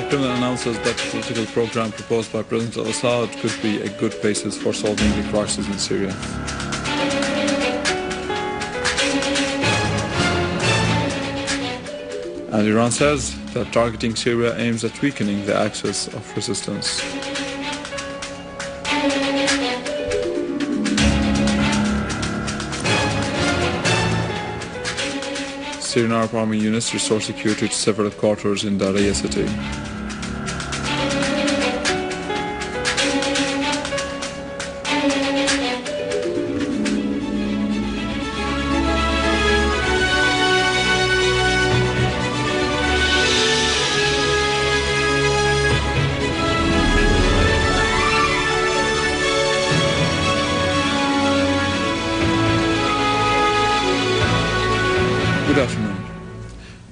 The Kremlin announces that the political program proposed by President al-Assad could be a good basis for solving the crisis in Syria. And Iran says that targeting Syria aims at weakening the axis of resistance. Syrian Arab Army units restore security to several headquarters in Dalla city. Good afternoon.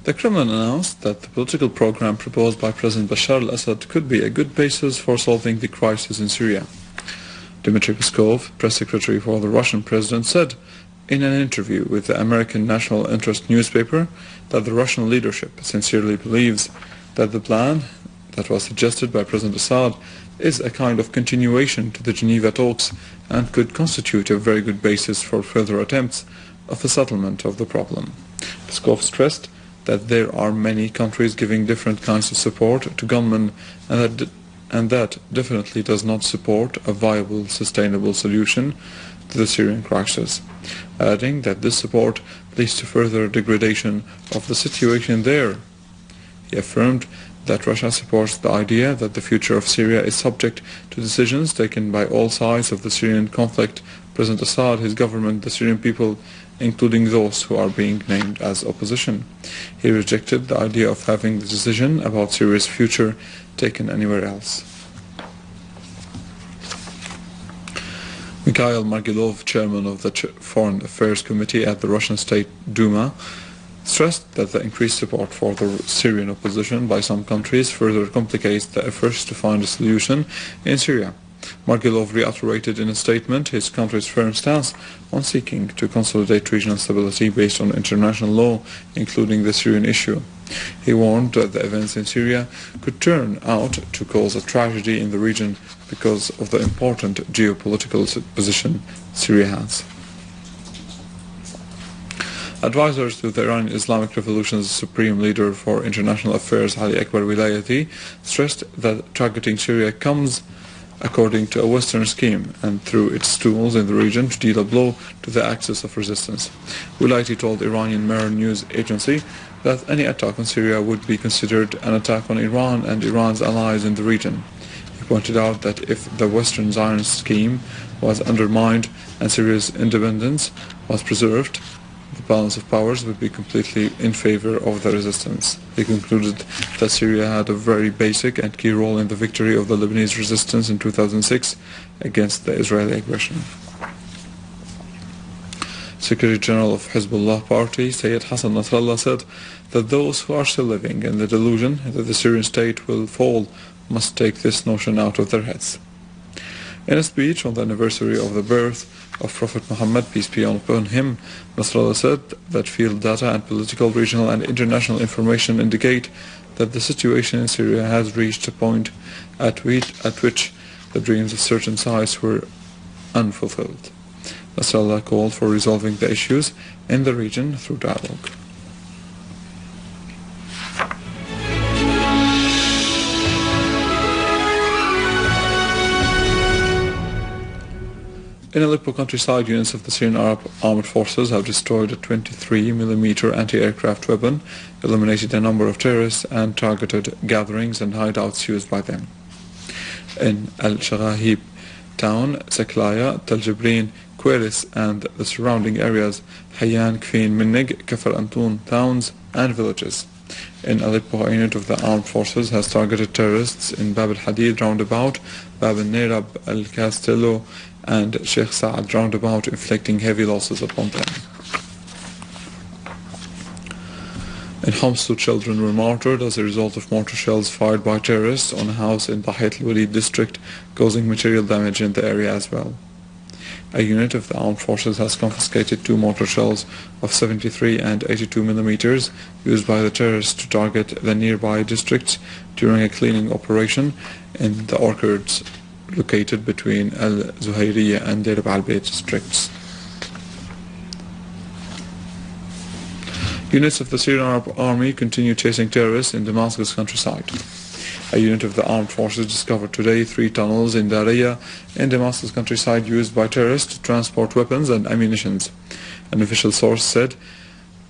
The Kremlin announced that the political program proposed by President Bashar al-Assad could be a good basis for solving the crisis in Syria. Dmitry Peskov, press secretary for the Russian president, said in an interview with the American National Interest newspaper that the Russian leadership sincerely believes that the plan that was suggested by President Assad is a kind of continuation to the Geneva talks and could constitute a very good basis for further attempts of a settlement of the problem. Peskov stressed that there are many countries giving different kinds of support to gunmen and that definitely does not support a viable, sustainable solution to the Syrian crisis, adding that this support leads to further degradation of the situation there. He affirmed that Russia supports the idea that the future of Syria is subject to decisions taken by all sides of the Syrian conflict. President Assad, his government, the Syrian people, including those who are being named as opposition. He rejected the idea of having the decision about Syria's future taken anywhere else. Mikhail Margilov, chairman of the Foreign Affairs Committee at the Russian State Duma, stressed that the increased support for the Syrian opposition by some countries further complicates the efforts to find a solution in Syria. Margilov reiterated in a statement his country's firm stance on seeking to consolidate regional stability based on international law, including the Syrian issue. He warned that the events in Syria could turn out to cause a tragedy in the region because of the important geopolitical position Syria has. Advisors to the Iranian Islamic Revolution's Supreme Leader for International Affairs, Ali Akbar Wilayati, stressed that targeting Syria comes according to a Western scheme and through its tools in the region to deal a blow to the axis of resistance. Wilayati told Iranian Mehr news agency that any attack on Syria would be considered an attack on Iran and Iran's allies in the region. He pointed out that if the Western Zionist scheme was undermined and Syria's independence was preserved, the balance of powers would be completely in favor of the resistance. He concluded that Syria had a very basic and key role in the victory of the Lebanese resistance in 2006 against the Israeli aggression. Secretary General of Hezbollah party, Sayyid Hassan Nasrallah, said that those who are still living in the delusion that the Syrian state will fall must take this notion out of their heads. In a speech on the anniversary of the birth of Prophet Muhammad, peace be upon him, Nasrallah said that field data and political, regional and international information indicate that the situation in Syria has reached a point at which the dreams of certain sides were unfulfilled. Nasrallah called for resolving the issues in the region through dialogue. In Aleppo countryside, units of the Syrian Arab Armed Forces have destroyed a 23mm anti-aircraft weapon, eliminated a number of terrorists and targeted gatherings and hideouts used by them. In Al-Shaghahib town, Saklaya, Tel Jibrin, Kweris and the surrounding areas, Hayyan, Kfin, Minnig, Kafar Antoun towns and villages. In Aleppo, a unit of the armed forces has targeted terrorists in Bab al-Hadid roundabout, Bab al-Nerab, Al-Castello and Sheikh Saad roundabout, inflicting heavy losses upon them. In Homs, 2 children were martyred as a result of mortar shells fired by terrorists on a house in Bahit al-Walid district, causing material damage in the area as well. A unit of the armed forces has confiscated 2 mortar shells of 73 and 82mm used by the terrorists to target the nearby districts during a cleaning operation in the orchards located between Al-Zuhairiyya and Deir al-Bayt districts. Units of the Syrian Arab Army continue chasing terrorists in Damascus countryside. A unit of the armed forces discovered today 3 tunnels in Daraya in Damascus countryside used by terrorists to transport weapons and ammunition. An official source said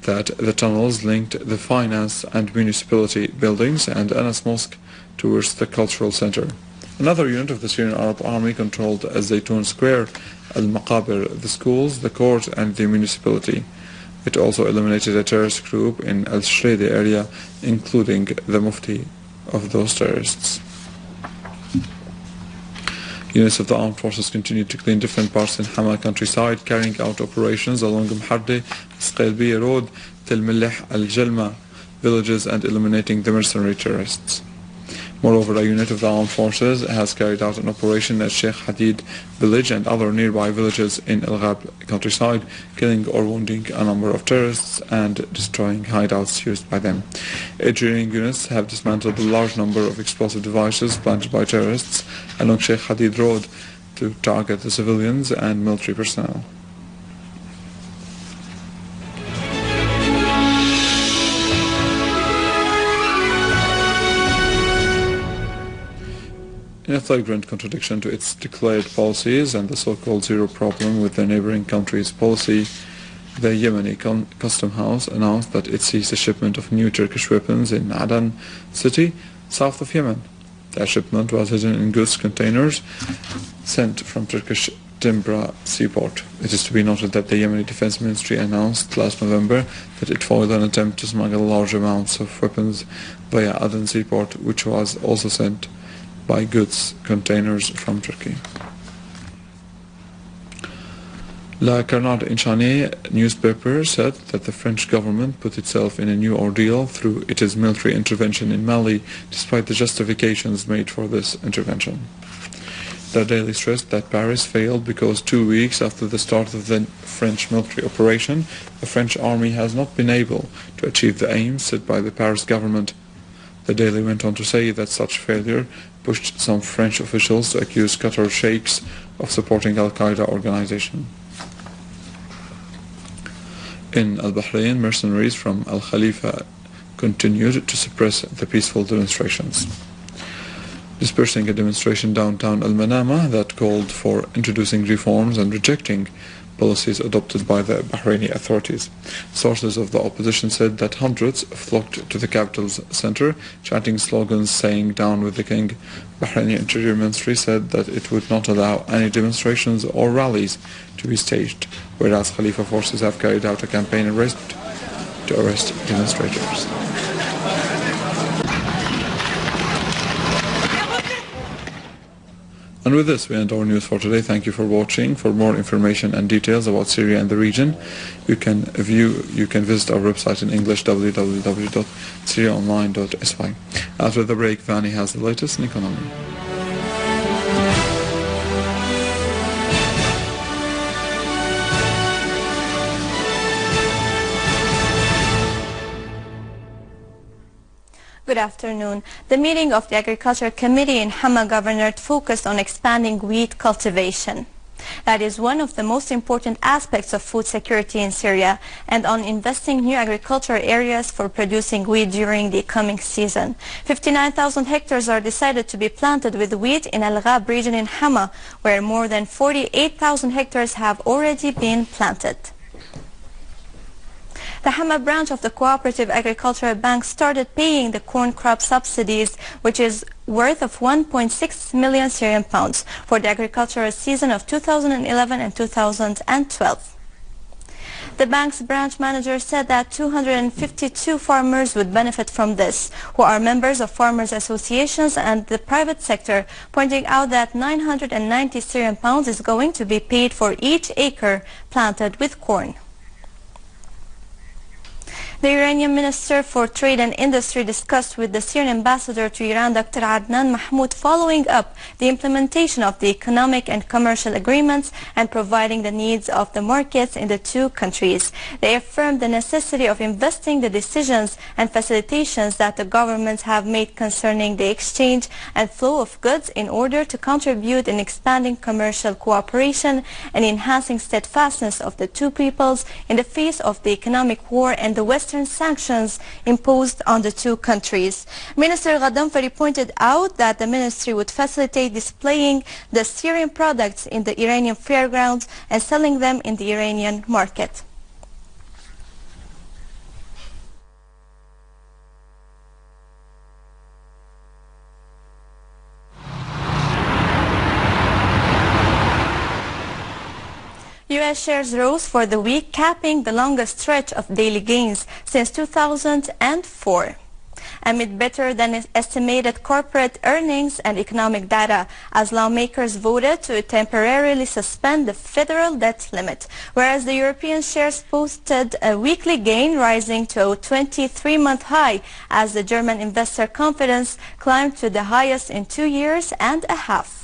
that the tunnels linked the finance and municipality buildings and Anas Mosque towards the cultural center. Another unit of the Syrian Arab Army controlled Zaytun Square, Al-Maqabir, the schools, the court and the municipality. It also eliminated a terrorist group in Al-Shredi area, including the mufti of those terrorists. Units of the armed forces continued to clean different parts in Hama countryside, carrying out operations along Mhardi, Sqailbiya Road, Tel Millih, Al-Jalma villages and eliminating the mercenary terrorists. Moreover, a unit of the armed forces has carried out an operation at Sheikh Hadid village and other nearby villages in Al-Ghab countryside, killing or wounding a number of terrorists and destroying hideouts used by them. Engineering units have dismantled a large number of explosive devices planted by terrorists along Sheikh Hadid Road to target the civilians and military personnel. In a flagrant contradiction to its declared policies and the so-called zero problem with the neighboring country's policy, the Yemeni Custom House announced that it seized a shipment of new Turkish weapons in Adan city, south of Yemen. The shipment was hidden in goods containers sent from Turkish Timbra seaport. It is to be noted that the Yemeni Defense Ministry announced last November that it foiled an attempt to smuggle large amounts of weapons via Aden seaport, which was also sent by goods containers from Turkey. La Carnade Inchani newspaper said that the French government put itself in a new ordeal through its military intervention in Mali, despite the justifications made for this intervention. The Daily stressed that Paris failed because 2 weeks after the start of the French military operation, the French army has not been able to achieve the aims set by the Paris government. The Daily went on to say that such failure pushed some French officials to accuse Qatar sheikhs of supporting Al-Qaeda organization. In Al-Bahrain, mercenaries from Al-Khalifa continued to suppress the peaceful demonstrations, dispersing a demonstration downtown Al-Manama that called for introducing reforms and rejecting policies adopted by the Bahraini authorities. Sources of the opposition said that hundreds flocked to the capital's center, chanting slogans saying "Down with the King." Bahraini Interior Ministry said that it would not allow any demonstrations or rallies to be staged, whereas Khalifa forces have carried out a campaign to arrest demonstrators. And with this, we end our news for today. Thank you for watching. For more information and details about Syria and the region, you can visit our website in English, www.syriaonline.sy. After the break, Vani has the latest in economy. Good afternoon. The meeting of the Agriculture Committee in Hama Governorate focused on expanding wheat cultivation. That is one of the most important aspects of food security in Syria, and on investing new agricultural areas for producing wheat during the coming season. 59,000 hectares are decided to be planted with wheat in Al-Ghab region in Hama, where more than 48,000 hectares have already been planted. The Hama branch of the Cooperative Agricultural Bank started paying the corn crop subsidies, which is worth of 1.6 million Syrian pounds for the agricultural season of 2011 and 2012. The bank's branch manager said that 252 farmers would benefit from this, who are members of farmers' associations and the private sector, pointing out that 990 Syrian pounds is going to be paid for each acre planted with corn. The Iranian Minister for Trade and Industry discussed with the Syrian ambassador to Iran, Dr. Adnan Mahmoud, following up the implementation of the economic and commercial agreements and providing the needs of the markets in the two countries. They affirmed the necessity of investing the decisions and facilitations that the governments have made concerning the exchange and flow of goods in order to contribute in expanding commercial cooperation and enhancing steadfastness of the two peoples in the face of the economic war and the Western sanctions imposed on the two countries. Minister Ghadamfari pointed out that the ministry would facilitate displaying the Syrian products in the Iranian fairgrounds and selling them in the Iranian market. U.S. shares rose for the week, capping the longest stretch of daily gains since 2004. Amid better than estimated corporate earnings and economic data, as lawmakers voted to temporarily suspend the federal debt limit, whereas the European shares posted a weekly gain, rising to a 23-month high as the German investor confidence climbed to the highest in 2 years and a half.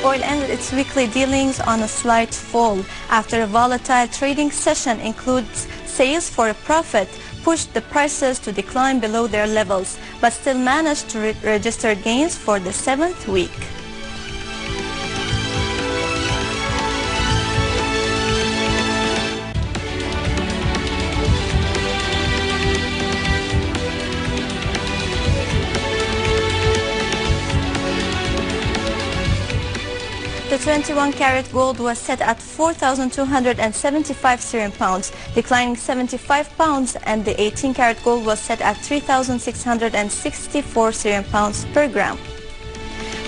Oil ended its weekly dealings on a slight fall after a volatile trading session includes sales for a profit pushed the prices to decline below their levels, but still managed to register gains for the 7th week. The 21-carat gold was set at 4,275 Syrian pounds, declining 75 pounds, and the 18-carat gold was set at 3,664 Syrian pounds per gram.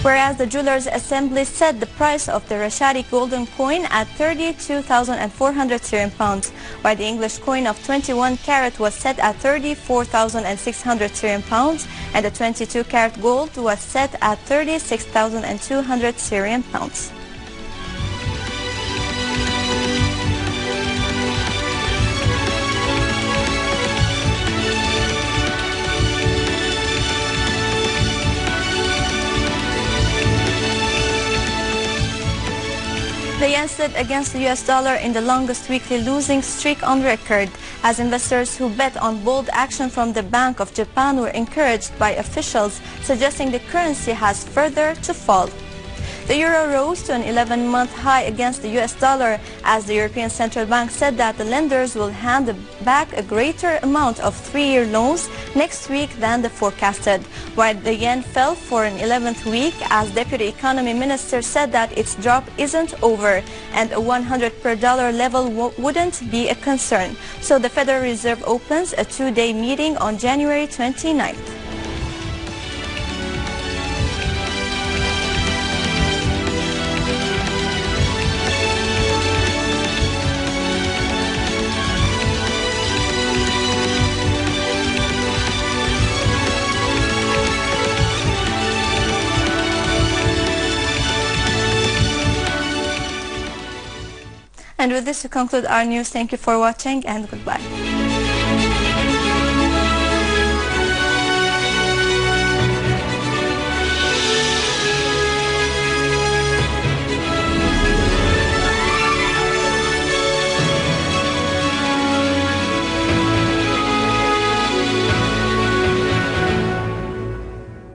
Whereas the Jewelers Assembly set the price of the Rashadi golden coin at 32,400 Syrian pounds, while the English coin of 21-carat was set at 34,600 Syrian pounds, and the 22-carat gold was set at 36,200 Syrian pounds. The yen stood against the US dollar in the longest weekly losing streak on record, as investors who bet on bold action from the Bank of Japan were encouraged by officials suggesting the currency has further to fall. The euro rose to an 11-month high against the US dollar as the European Central Bank said that the lenders will hand back a greater amount of 3-year loans next week than the forecasted, while the yen fell for an 11th week as Deputy Economy Minister said that its drop isn't over and a 100 per dollar level wouldn't be a concern. So the Federal Reserve opens a 2-day meeting on January 29th. And with this we conclude our news. Thank you for watching and goodbye.